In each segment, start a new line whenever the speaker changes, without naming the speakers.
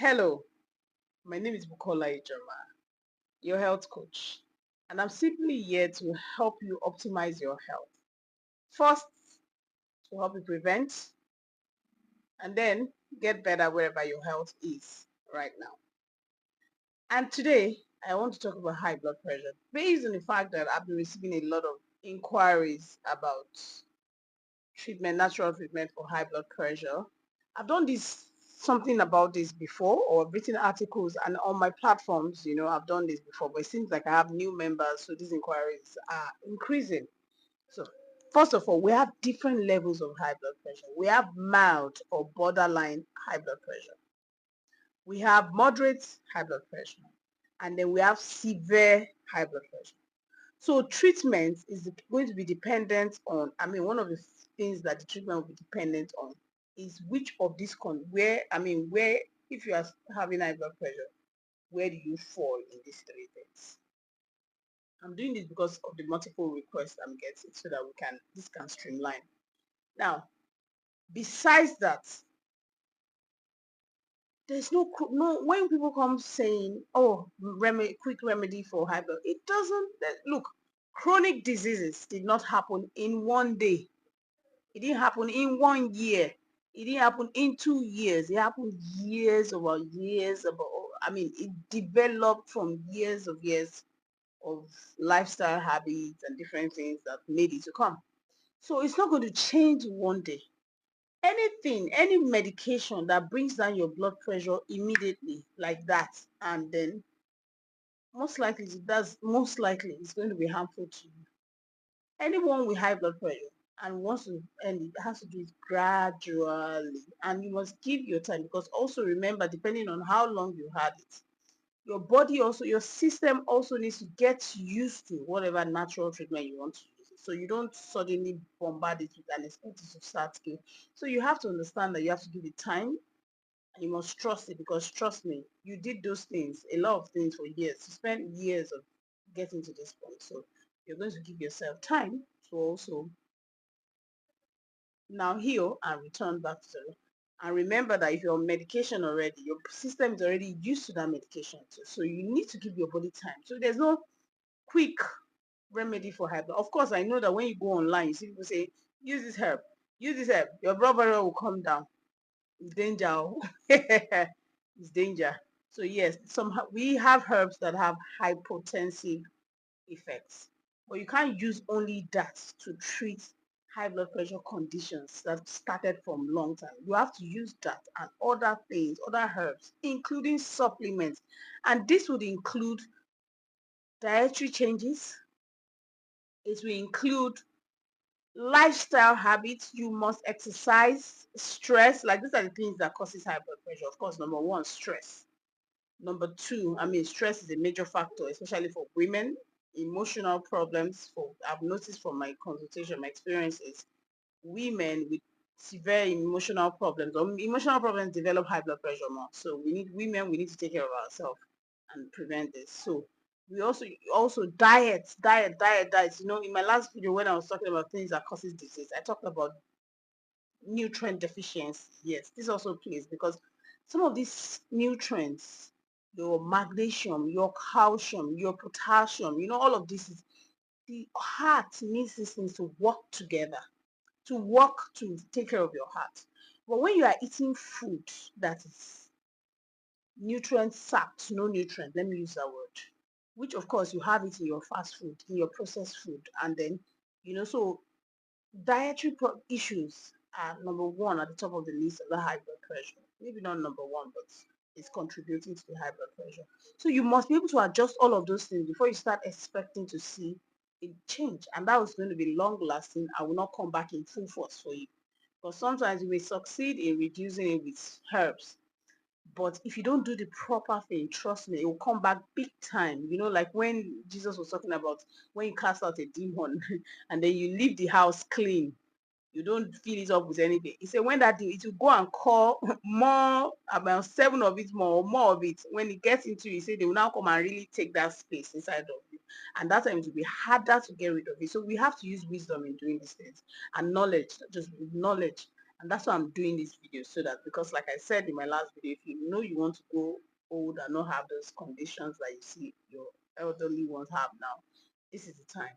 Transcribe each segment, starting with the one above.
Hello, my name is Bukola Ijoma, your health coach, and I'm simply here to help you optimize your health. First, to help you prevent, and then get better wherever your health is right now. And today, I want to talk about high blood pressure, based on the fact that I've been receiving a lot of inquiries about natural treatment for high blood pressure. I've done something about this before, or written articles, and on my platforms, I've done this before, but it seems like I have new members, so these inquiries are increasing. So first of all, we have different levels of high blood pressure. We have mild or borderline high blood pressure. We have moderate high blood pressure, and then we have severe high blood pressure. So treatment is going to be dependent on, one of the things that the treatment will be dependent on is which of these, if you are having high blood pressure, where do you fall in these three things? I'm doing this because of the multiple requests I'm getting so that this can streamline. Now, besides that, there's no, when people come saying, oh, quick remedy for high blood, it doesn't, look, chronic diseases did not happen in one day. It didn't happen in 1 year. It didn't happen in 2 years. It happened years over years. It developed from years of lifestyle habits and different things that made it to come. So it's not going to change in 1 day. Any medication that brings down your blood pressure immediately like that, and then most likely it's going to be harmful to you. Anyone with high blood pressure and it has to do it gradually, and you must give your time, because also remember, depending on how long you had it, your system also needs to get used to whatever natural treatment you want to use. So you don't suddenly bombard it with and expect it to start killing. So you have to understand that you have to give it time, and you must trust it, because trust me, you did those things, a lot of things, for years. You spent years of getting to this point. So you're going to give yourself time to also now heal and return back to zero. And remember that if you're on medication already, your system is already used to that medication too. So you need to give your body time. So there's no quick remedy for high blood. Of course, I know that when you go online, you see people say, use this herb, your blood pressure will come down. It's danger. It's danger. So yes, we have herbs that have hypotensive effects, but you can't use only that to treat high blood pressure conditions that started from long time. You have to use that and other things, other herbs, including supplements. And this would include dietary changes. It will include lifestyle habits. You must exercise, stress. Like, these are the things that causes high blood pressure. Of course, number one, stress. Number two, stress is a major factor, especially for women. Emotional problems, I've noticed from my consultation, my experiences, women with severe emotional problems or emotional problems develop high blood pressure more. So we need to take care of ourselves and prevent this. So we also diet. In my last video when I was talking about things that causes disease, I talked about nutrient deficiency. Yes, this also plays, because some of these nutrients, your magnesium, your calcium, your potassium, all of this is, the heart needs these things to work together, to take care of your heart. But when you are eating food that is nutrient sapped, no nutrient, let me use that word, which of course you have it in your fast food, in your processed food, and then, so dietary issues are number one at the top of the list of the high blood pressure. Maybe not number one, but it's contributing to the high blood pressure. So you must be able to adjust all of those things before you start expecting to see a change. And that was going to be long lasting. I will not come back in full force for you. Because sometimes you may succeed in reducing it with herbs. But if you don't do the proper thing, trust me, it will come back big time. Like when Jesus was talking about when you cast out a demon and then you leave the house clean, you don't fill it up with anything. He said when it will go and call more, about 7 of it more, or more of it. When it gets into you, he said they will now come and really take that space inside of you. And that time it will be harder to get rid of it. So we have to use wisdom in doing these things, and knowledge, just knowledge. And that's why I'm doing this video, so that, because like I said in my last video, if you know you want to go old and not have those conditions that you see your elderly ones have now, this is the time.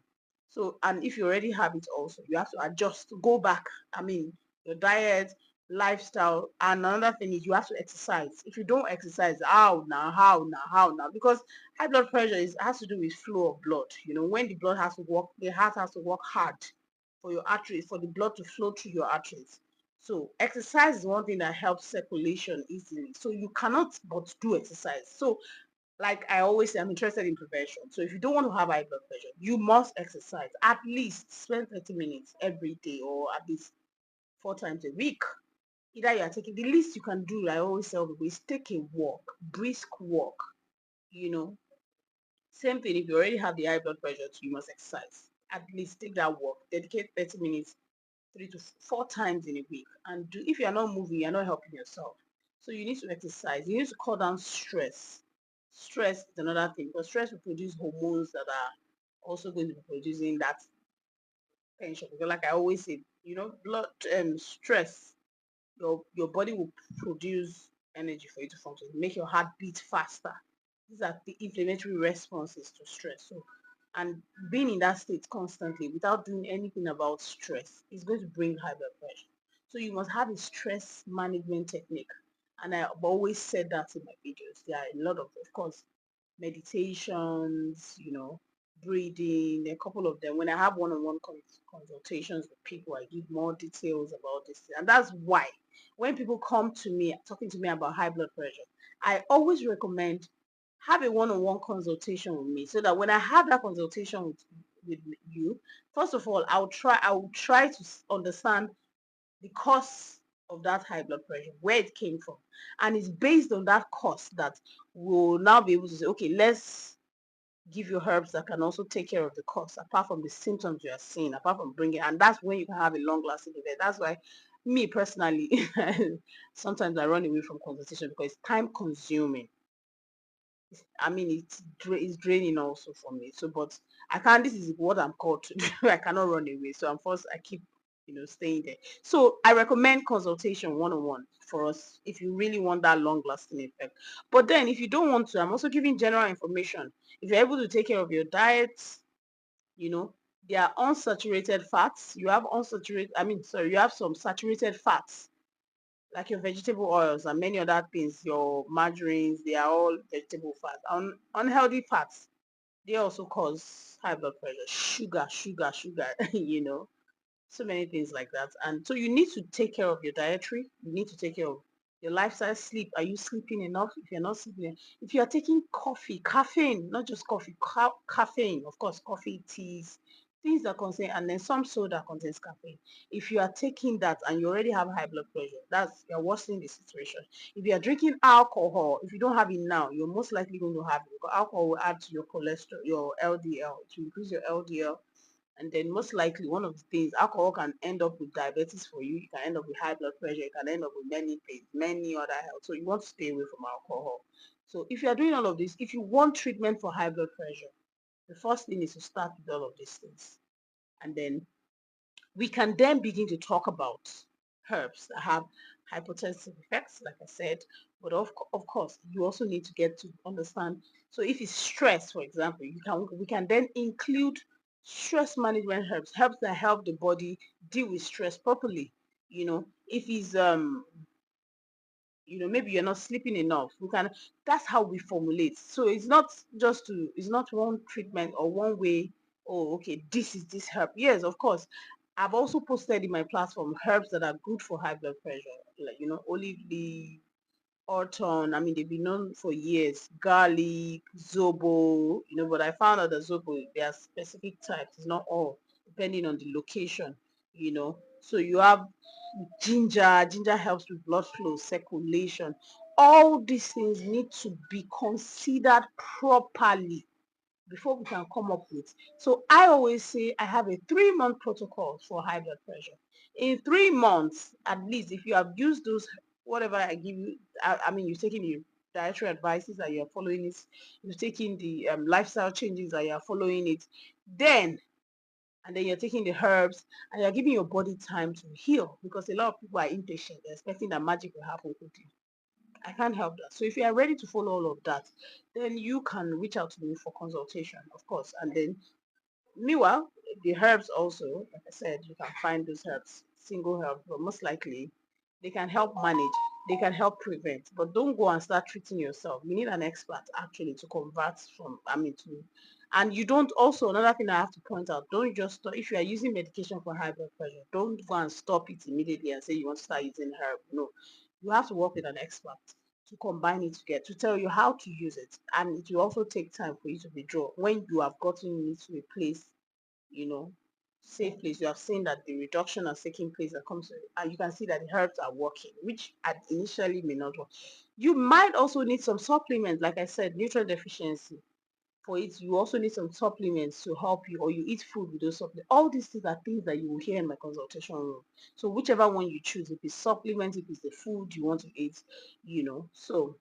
So, and if you already have it also, you have to adjust to go back. I mean, your diet, lifestyle, and another thing is you have to exercise. If you don't exercise, how now? Because high blood pressure has to do with flow of blood. You know, when the blood has to work, the heart has to work hard for your arteries, for the blood to flow through your arteries. So exercise is one thing that helps circulation easily. So you cannot but do exercise. So like I always say, I'm interested in prevention. So if you don't want to have high blood pressure, you must exercise. At least spend 30 minutes every day, or at least 4 times a week. Either you are taking, the least you can do, I always tell people, is take a walk, brisk walk. You know, same thing, if you already have the high blood pressure, you must exercise. At least take that walk, dedicate 30 minutes 3 to 4 times in a week. And if you're not moving, you're not helping yourself. So you need to exercise. You need to cut down stress. Stress is another thing, because stress will produce hormones that are also going to be producing that tension. Because like I always say, you know, blood stress, your body will produce energy for you to function, make your heart beat faster. These are the inflammatory responses to stress. So, and being in that state constantly without doing anything about stress is going to bring high blood pressure. So you must have a stress management technique. And I've always said that in my videos. There are a lot of course, meditations, you know, breathing, a couple of them. When I have one-on-one consultations with people, I give more details about this. And that's why when people come to me talking to me about high blood pressure, I always recommend have a one-on-one consultation with me, so that when I have that consultation with you, first of all, I will try to understand the cause of that high blood pressure, where it came from. And it's based on that cause that we'll now be able to say, okay, let's give you herbs that can also take care of the cause, apart from the symptoms you are seeing, apart from bringing, and that's when you can have a long lasting effect. That's why me personally, sometimes I run away from consultation, because it's time consuming. I mean, it's draining also for me. So, but I can't. This is what I'm called to do. I cannot run away. So I'm forced. I keep, staying there. So I recommend consultation one-on-one for us if you really want that long-lasting effect. But then, if you don't want to, I'm also giving general information. If you're able to take care of your diet, you know, there are unsaturated fats. You have unsaturated. I mean, sorry, you have some saturated fats like your vegetable oils and many other things, your margarines, they are all vegetable fats. Unhealthy fats, they also cause high blood pressure, sugar, so many things like that. And so you need to take care of your dietary. You need to take care of your lifestyle, sleep. Are you sleeping enough? If you're not sleeping, if you are taking coffee, caffeine, not just coffee, caffeine, of course, coffee, teas, things that contain, and then some soda contains caffeine. If you are taking that and you already have high blood pressure, you're worsening the situation. If you are drinking alcohol, if you don't have it now, you're most likely going to have it, because alcohol will add to your cholesterol, your LDL, to increase your LDL. And then most likely one of the things, alcohol can end up with diabetes for you. You can end up with high blood pressure. You can end up with many things, many other health. So you want to stay away from alcohol. So if you are doing all of this, if you want treatment for high blood pressure, the first thing is to start with all of these things. And then we can then begin to talk about herbs that have hypotensive effects, like I said. But of course, you also need to get to understand. So if it's stress, for example, we can then include stress management herbs that help the body deal with stress properly. If it's maybe you're not sleeping enough, that's how we formulate. So it's not one treatment or one way. Oh, okay, this is this herb. Yes, of course, I've also posted in my platform herbs that are good for high blood pressure, like olive leaf, Orton. I mean, they've been known for years. Garlic, zobo, but I found out that zobo, there are specific types. It's not all, depending on the location. So you have ginger. Ginger helps with blood flow, circulation. All these things need to be considered properly before we can come up with. So I always say I have a 3-month protocol for high blood pressure. In 3 months, at least, if you have used those, whatever I give you, I mean, you've taken the dietary advices that you're following it, you've taken the lifestyle changes that you're following it, then and then you're taking the herbs and you're giving your body time to heal, because a lot of people are impatient. They're expecting that magic will happen quickly. I can't help that. So if you are ready to follow all of that, then you can reach out to me for consultation, of course. And then meanwhile, the herbs also, like I said, you can find those herbs, single herbs, but most likely they can help manage, they can help prevent, but don't go and start treating yourself. You need an expert actually to convert from, to, and you don't, also another thing I have to point out, don't just stop, if you are using medication for high blood pressure, don't go and stop it immediately and say you want to start using herb. No, you have to work with an expert to combine it together, to tell you how to use it. And it will also take time for you to withdraw when you have gotten it to a place, you know, safe place. You have seen that the reduction has taken place that comes, and you can see that the herbs are working, which initially may not work. You might also need some supplements, like I said, nutrient deficiency. For it, you also need some supplements to help you, or you eat food with those supplements. All these things are things that you will hear in my consultation room. So whichever one you choose, if it's supplements, if it's the food you want to eat, So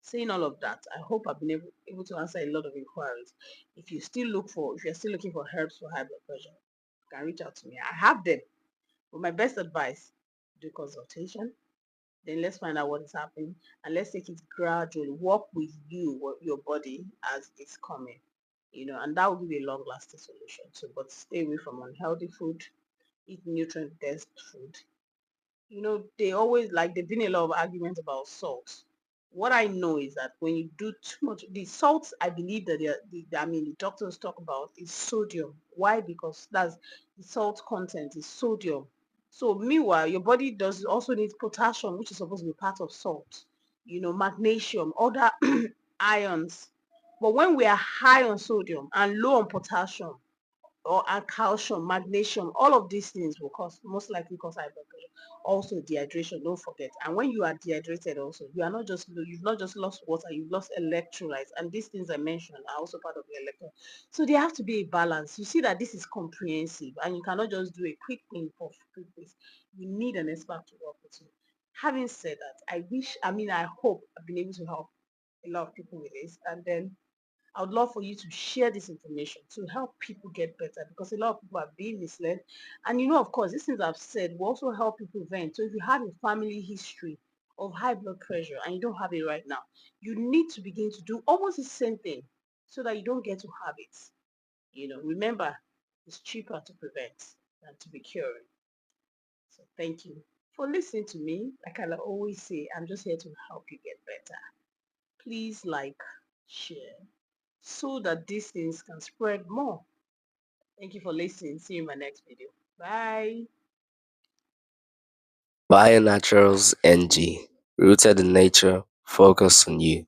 saying all of that, I hope I've been able to answer a lot of inquiries. If you're still looking for herbs for high blood pressure, you can reach out to me. I have them. But my best advice, do consultation. Then let's find out what is happening, and let's take it gradually. Work with your body as it's coming, and that will give you a long-lasting solution. So, but stay away from unhealthy food, eat nutrient-dense food. They always, like, there've been a lot of arguments about salt. What I know is that when you do too much, the salts, I believe that the doctors talk about is sodium. Why? Because that's the salt content is sodium. So meanwhile, your body does also need potassium, which is supposed to be part of salt. Magnesium, other ions. But when we are high on sodium and low on potassium, or and calcium, magnesium, all of these things will most likely cause high blood pressure. Also dehydration, don't forget. And when you are dehydrated also, you've not just lost water, you've lost electrolytes. And these things I mentioned are also part of the electrolyte. So there have to be a balance. You see that this is comprehensive, and you cannot just do a quick thing for quick things. You need an expert to work with you. Having said that, I hope I've been able to help a lot of people with this. And then I would love for you to share this information to help people get better, because a lot of people are being misled. And of course, these things I've said will also help you prevent. So if you have a family history of high blood pressure and you don't have it right now, you need to begin to do almost the same thing so that you don't get to have it. Remember, it's cheaper to prevent than to be curing. So thank you for listening to me. Like I always say, I'm just here to help you get better. Please like, share, so that these things can spread more. Thank you for listening. See you in my next video. Bye.
BionaturalesNG, rooted in nature, focused on you.